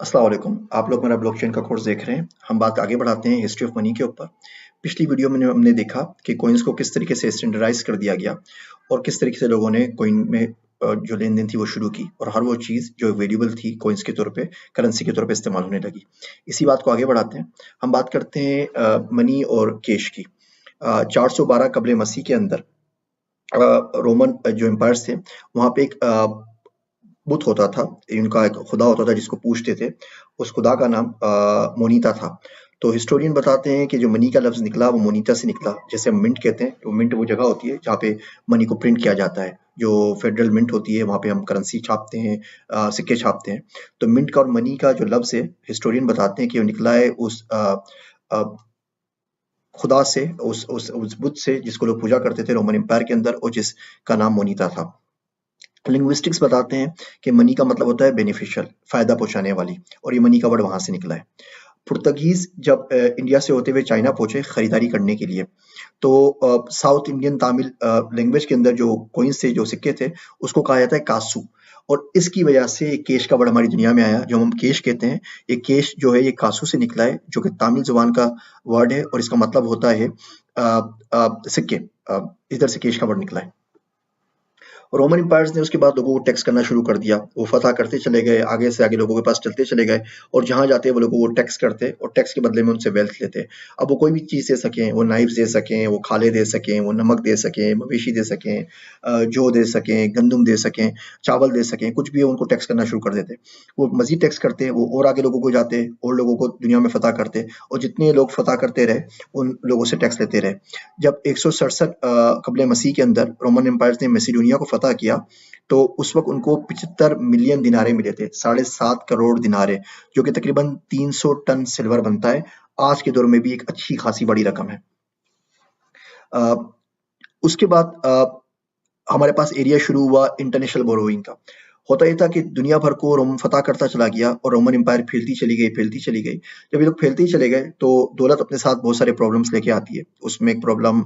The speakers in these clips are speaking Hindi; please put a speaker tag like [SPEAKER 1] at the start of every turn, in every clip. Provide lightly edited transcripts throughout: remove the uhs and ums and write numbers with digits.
[SPEAKER 1] अस्सलाम वालेकुम। आप लोग मेरा ब्लॉकचेन का कोर्स देख रहे हैं। हम बात आगे बढ़ाते हैं हिस्ट्री ऑफ मनी के ऊपर। पिछली वीडियो में हमने देखा कि कॉइन्स को किस तरीके से स्टैंडर्डाइज कर दिया गया और किस तरीके से लोगों ने कॉइन में जो लेन-देन थी वो शुरू की और हर वो चीज़ जो वेरिएबल थी कॉइन्स के तौर पे, करेंसी के तौर पे इस्तेमाल होने लगी। इसी बात को आगे बढ़ाते हैं। हम बात करते हैं मनी और कैश की। 412 कब्ल मसीह के अंदर रोमन जो एम्पायर्स थे, वहाँ पे एक बुत होता था, इनका एक खुदा होता था जिसको पूजते थे। उस खुदा का नाम मोनीता था। तो हिस्टोरियन बताते हैं कि जो मनी का लफ्ज़ निकला वो मोनीता से निकला। जैसे हम मिंट कहते हैं, तो मिंट वो जगह होती है जहाँ पे मनी को प्रिंट किया जाता है। जो फेडरल मिंट होती है वहाँ पे हम करेंसी छापते हैं, सिक्के छापते हैं। तो मिंट का और मनी का जो लफ्ज़ है, हिस्टोरियन बताते हैं कि वो निकला है उस अ, खुदा से, उस बुत से जिसको लोग पूजा करते थे रोमन एम्पायर के अंदर और जिसका नाम मोनीता था। लिंग्विस्टिक्स बताते हैं कि मनी का मतलब होता है बेनिफिशियल, फायदा पहुंचाने वाली, और ये मनी का वर्ड वहां से निकला है। पुर्तगीज जब इंडिया से होते हुए चाइना पहुंचे खरीदारी करने के लिए, तो साउथ इंडियन तमिल लैंग्वेज के अंदर जो कॉइन्स थे, जो सिक्के थे, उसको कहा जाता है कासू। और इसकी वजह से केश का वर्ड हमारी दुनिया में आया, जो हम केश कहते हैं। ये केश जो है ये कासू से निकला है, जो कि तमिल जुबान का वर्ड है और इसका मतलब होता है सिक्के। इधर से केश का वर्ड निकला है। रोमन एम्पायर्स ने उसके बाद लोगों को टैक्स करना शुरू कर दिया। वो फतह करते चले गए, आगे से आगे लोगों के पास चलते चले गए, और जहाँ जाते वो लोगों को टैक्स करते और टैक्स के बदले में उनसे वेल्थ लेते। अब वो कोई भी चीज़ दे सकें, वो नाइफ्स दे सकें, वो खाले दे सकें, वो नमक दे सकें, मवेशी दे सकें, जौ दे सकें, गंदुम दे सकें, चावल दे सकें, कुछ भी हो उनको टैक्स करना शुरू कर देते। वो मज़ीद टैक्स करते, वो और आगे लोगों को जाते और लोगों को दुनिया में फतह करते, और जितने लोग फतह करते रहे उन लोगों से टैक्स लेते रहे। जब 167 कबल मसीह के अंदर रोमन एम्पायर्स ने मैसिडोनिया को फतह किया, तो उस वक़्त उनको 75 मिलियन दिनारे मिले थे, 7.5 करोड़ दिनारे, जो कि तकरीबन 300 टन सिल्वर बनता है। आज के दौर में भी एक अच्छी खासी बड़ी रकम है। अ, उसके बाद हमारे पास एरिया शुरू हुआ इंटरनेशनल बोरोइंग का। होता ये था कि दुनिया भर को रोम फतह करता चला गया और रोमन एम्पायर फैलती चली गई, फैलती चली गई। जब ये लोग फैलते ही चले गए, तो दौलत अपने साथ बहुत सारे प्रॉब्लम्स लेके आती है। उसमें एक प्रॉब्लम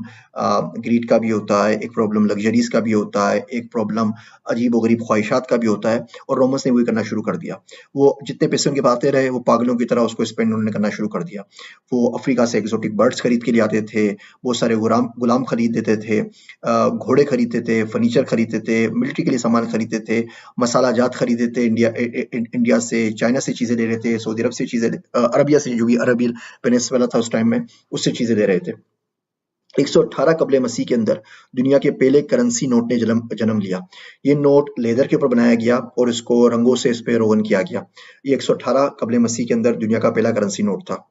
[SPEAKER 1] ग्रीड का भी होता है, एक प्रॉब्लम लग्जरीज का भी होता है, एक प्रॉब्लम अजीब-ओ-गरीब ख्वाहिशात का भी होता है, और रोमन्स ने वही करना शुरू कर दिया। वो जितने पैसे उनके पास आते रहे, वो पागलों की तरह उसको स्पेंड उन्होंने करना शुरू कर दिया। वो अफ्रीका से एक्सोटिक बर्ड्स खरीद के ले आते थे, बहुत सारे गुलाम खरीद देते थे, घोड़े खरीदते थे, फर्नीचर खरीदते थे, मिलिट्री के लिए सामान खरीदते थे, मसाला जात खरीदते थे, इंडिया से, चाइना से चीज़ें ले रहे थे, सऊदी अरब से चीज़ें, अरबिया से, जो भी अरबी पेनिनसुला था उस टाइम में, उससे चीज़ें ले रहे थे। 118 कबल मसीह के अंदर दुनिया के पहले करेंसी नोट ने जन्म लिया। ये नोट लेदर के ऊपर बनाया गया और इसको रंगों से इस पे रोगन किया गया। ये 118 कबल मसीह के अंदर दुनिया का पहला करेंसी नोट था।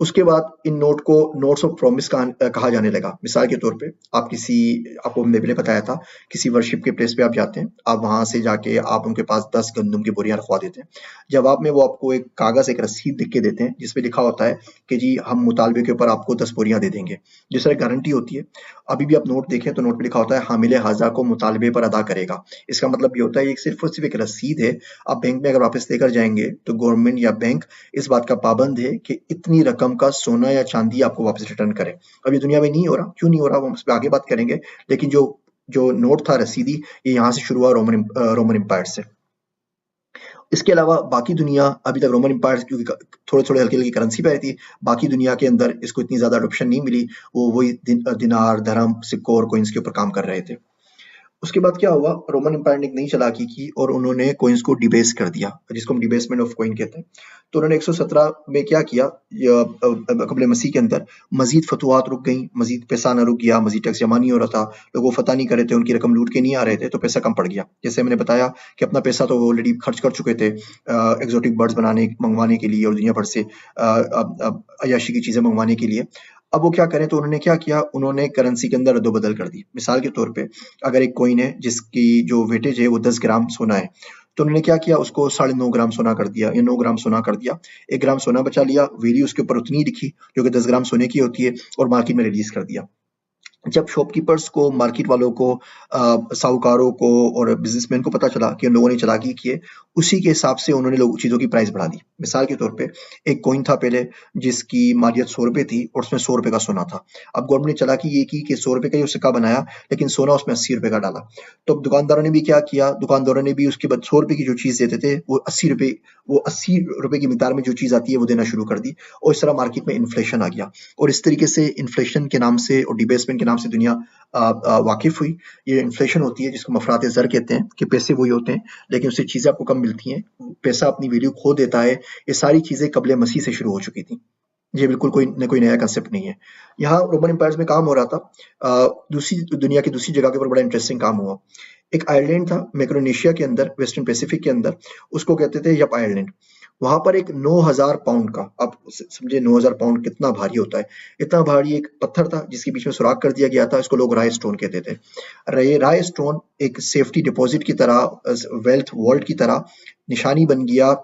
[SPEAKER 1] उसके बाद इन नोट को नोट्स ऑफ प्रॉमिस कहा जाने लगा। मिसाल के तौर पे आपको हमने पहले बताया था, किसी वर्शिप के प्लेस पे आप जाते हैं, आप वहाँ से जाके आप उनके पास 10 गंदुम की बोरियाँ रखवा देते हैं। जवाब में वो आपको एक कागज़, एक रसीद लिख के देते हैं, जिसपे लिखा होता है कि जी हम मुतालबे के ऊपर आपको 10 बोरियाँ दे देंगे। जिस तरह गारंटी होती है। अभी भी आप नोट देखें तो नोट पे लिखा होता है हामिले हाज़ा को मुतालबे पर अदा करेगा। इसका मतलब ये होता है ये सिर्फ़ और सिर्फ़ एक रसीद है। आप बैंक में अगर वापस लेकर जाएँगे तो गवर्नमेंट या बैंक इस बात का पाबंद है कि इतनी रकम का सोना या चांदी आपको वापस रिटर्न करे। अब ये दुनिया में नहीं हो रहा, क्यों नहीं हो रहा वो हम इस पे आगे बात करेंगे। लेकिन जो जो नोट था रसीदी, ये यहाँ से शुरू हुआ रोमन एम्पायर से। इसके अलावा बाकी दुनिया अभी तक रोमन एम्पायर, क्योंकि थोड़े-थोड़े हल्की-हल्की करेंसी पे आई थी, बाकी दुनिया के अंदर इसको इतनी ज़्यादा एडॉप्शन नहीं मिली। वो वही दिनार, दरहम, सिक्कों और कॉइन्स के ऊपर काम कर रहे थे। उसके बाद क्या हुआ, रोमन एम्पायर ने एक नई चालाकी की और उन्होंने कॉइन्स को डिबेस कर दिया, जिसको हम डिबेसमेंट ऑफ कॉइन कहते हैं। तो उन्होंने 117 में क्या किया, कबल मसीह के अंदर मजीद फतवात रुक गई, मजीद पैसा ना रुक गया, मजीद टैक्स जमा नहीं हो रहा था, लोगों को फतह नहीं कर रहे थे, उनकी रकम लूट के नहीं आ रहे थे, तो पैसा कम पड़ गया। जैसे मैंने बताया कि अपना पैसा तो वो ऑलरेडी खर्च कर चुके थे एक्सोटिक बर्ड्स मंगवाने के लिए और दुनिया भर से अयाशी की चीज़ें मंगवाने के लिए। अब वो क्या करें, तो उन्होंने क्या किया, उन्होंने करेंसी के अंदर अदो-बदल कर दी। मिसाल के तौर पे अगर एक कॉइन है जिसकी जो वेटेज है वो 10 ग्राम सोना है, तो उन्होंने क्या किया, उसको 9.5 ग्राम सोना कर दिया या 9 ग्राम सोना कर दिया। 1 ग्राम सोना बचा लिया, वैल्यू उसके ऊपर उतनी ही लिखी जो कि 10 ग्राम सोने की होती है, और मार्केट में रिलीज़ कर दिया। जब शॉपकीपर्स को, मार्केट वालों को, साहूकारों को और बिजनेसमैन को पता चला कि उन लोगों ने चालाकी की है, उसी के हिसाब से उन्होंने लोग चीज़ों की प्राइस बढ़ा दी। मिसाल के तौर पे एक कॉइन था पहले जिसकी मालियत 100 रुपए थी और उसमें 100 रुपए का सोना था। अब गवर्नमेंट ने चालाकी ये की कि 100 रुपए का ही वो सिक्का बनाया, लेकिन सोना उसमें 80 रुपए का डाला। तो अब दुकानदारों ने भी क्या किया, दुकानदारों ने भी उसके बाद 100 रुपए की जो चीज़ देते थे वो 80 रुपए की मिकदार में जो चीज़ आती है वो देना शुरू कर दी, और इस तरह मार्केट में इन्फ्लेशन आ गया। और इस तरीके से इन्फ्लेशन के नाम से और डिबेसमेंट के नाम से दुनिया वाकिफ हुई। ये इन्फ्लेशन होती है जिसको मफरात ज़र कहते हैं, कि पैसे वही होते हैं लेकिन उससे चीज़ें आपको कम मिलती हैं, पैसा अपनी वैल्यू खो देता है। ये सारी चीज़ें कबले मसीह से शुरू हो चुकी थी। ये बिल्कुल कोई नया कंसेप्ट नहीं है। यहाँ रोमन एम्पायर्स में काम हो रहा था। दूसरी दुनिया की दूसरी जगह के ऊपर बड़ा इंटरेस्टिंग काम हुआ। एक आयरलैंड था मैक्रोनेशिया के अंदर, वेस्टर्न पैसिफिक के अंदर, उसको कहते थे यप आयरलैंड। वहां पर एक 9,000 पाउंड का, आप समझे 9,000 पाउंड कितना भारी होता है, इतना भारी एक पत्थर था जिसके बीच में सुराख कर दिया गया था। इसको लोग राय स्टोन कहते थे। राय स्टोन एक सेफ्टी डिपॉजिट की तरह, वेल्थ वॉल्ट की तरह निशानी बन गया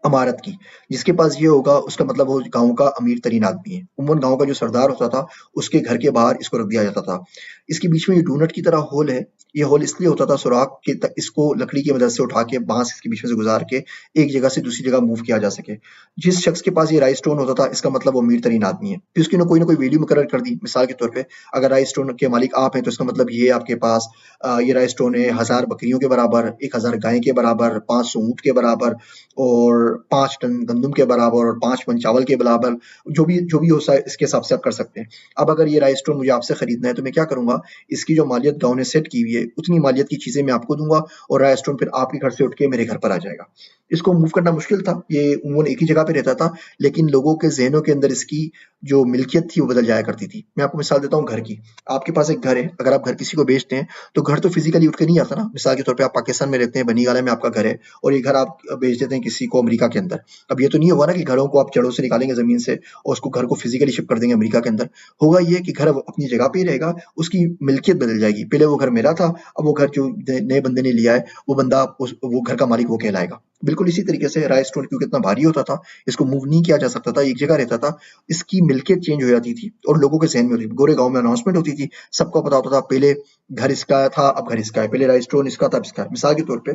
[SPEAKER 1] अमारत की। जिसके पास ये होगा उसका मतलब वो गाँव का अमीर तरीन आदमी है। उमूमन गाँव का जो सरदार होता था उसके घर के बाहर इसको रख दिया जाता था। इसके बीच में ये डोनट की तरह होल है। ये होल इसलिए होता था सुराख के इसको लकड़ी की मदद से उठा के बांस इसके बीच में से गुजार के एक जगह से दूसरी जगह मूव किया जा सके। जिस शख्स के पास ये राइस स्टोन होता था इसका मतलब वो अमीर तरीन आदमी है। फिर उसकी ना कोई वैल्यू मुकर्रर कर दी। मिसाल के तौर पे अगर राइस स्टोन के मालिक आप हैं तो इसका मतलब ये आपके पास ये राइस स्टोन है 1000 बकरियों के बराबर, 1000 गाय के बराबर, 500 ऊँट के बराबर और 5 टन गंदम के बराबर और 5 मन चावल के बराबर, जो भी हो इसके हिसाब से आप कर सकते हैं। अब अगर ये राइस स्टोन मुझे आपसे खरीदना है तो मैं क्या करूंगा, इसकी जो मालियत गाँव ने सेट की हुई है उतनी मालियत की चीजें मैं आपको दूंगा और राइस स्टोन फिर आपके घर से उठ के मेरे घर पर आ जाएगा। इसको मूव करना मुश्किल था, ये उमूमन एक ही जगह पे रहता था, लेकिन लोगों के जहनों के अंदर इसकी जो मिल्कियत थी वो बदल जाया करती थी। मैं आपको मिसाल देता हूँ घर की। आपके पास एक घर है, अगर आप घर किसी को बेचते हैं तो घर तो फिजिकली उठ के नहीं आता ना। मिसाल के तौर पे आप पाकिस्तान में रहते हैं, बनीगाला में आपका घर है और ये घर आप बेच देते हैं किसी को अमेरिका के अंदर। अब ये तो नहीं होगा ना कि घरों को आप जड़ों से निकालेंगे जमीन से और उसको घर को फिजिकली शिफ्ट कर देंगे अमेरिका के अंदर। होगा ये कि घर अब अपनी जगह पे ही रहेगा, उसकी मिल्कियत बदल जाएगी। पहले वो घर मेरा था, अब वो घर जो नए बंदे ने लिया है वो बंदा वो घर का मालिक वो कहलाएगा। बिल्कुल इसी तरीके से राइस स्टोन क्योंकि इतना भारी होता था, इसको मूव नहीं किया जा सकता था, एक जगह रहता था, इसकी मिल्कियत चेंज हो जाती थी और लोगों के जहन में होती थी। गोरे गांव में अनाउंसमेंट होती थी, सबको पता होता था पहले घर इसका था अब घर इसका है, पहले राइस स्टोन इसका था अब इसका है। मिसाल के तौर पे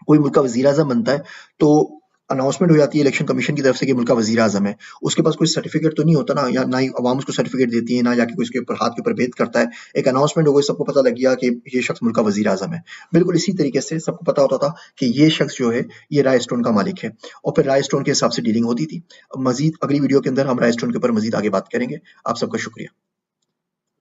[SPEAKER 1] कोई मुल्क का वजीर आजम बनता है तो अनाउंसमेंट हो जाती है इलेक्शन कमीशन की तरफ से कि मुल्क का वजीर आजम है। उसके पास कोई सर्टिफिकेट तो नहीं होता ना, या ना ही अवाम उसको सर्टिफिकेट देती है, ना जाके कोई उसके ऊपर हाथ के ऊपर भेद करता है। एक अनाउंसमेंट हो गई, सबको पता लग गया कि ये शख्स मुल्क का वजीर आजम है। बिल्कुल इसी तरीके से सबको पता होता था कि ये शख्स जो है ये राय स्टोन का मालिक है और फिर राय स्टोन के हिसाब से डीलिंग होती थी। मजीद अगली वीडियो के अंदर हम राय स्टोन के ऊपर मजीद आगे बात करेंगे। आप सबका शुक्रिया।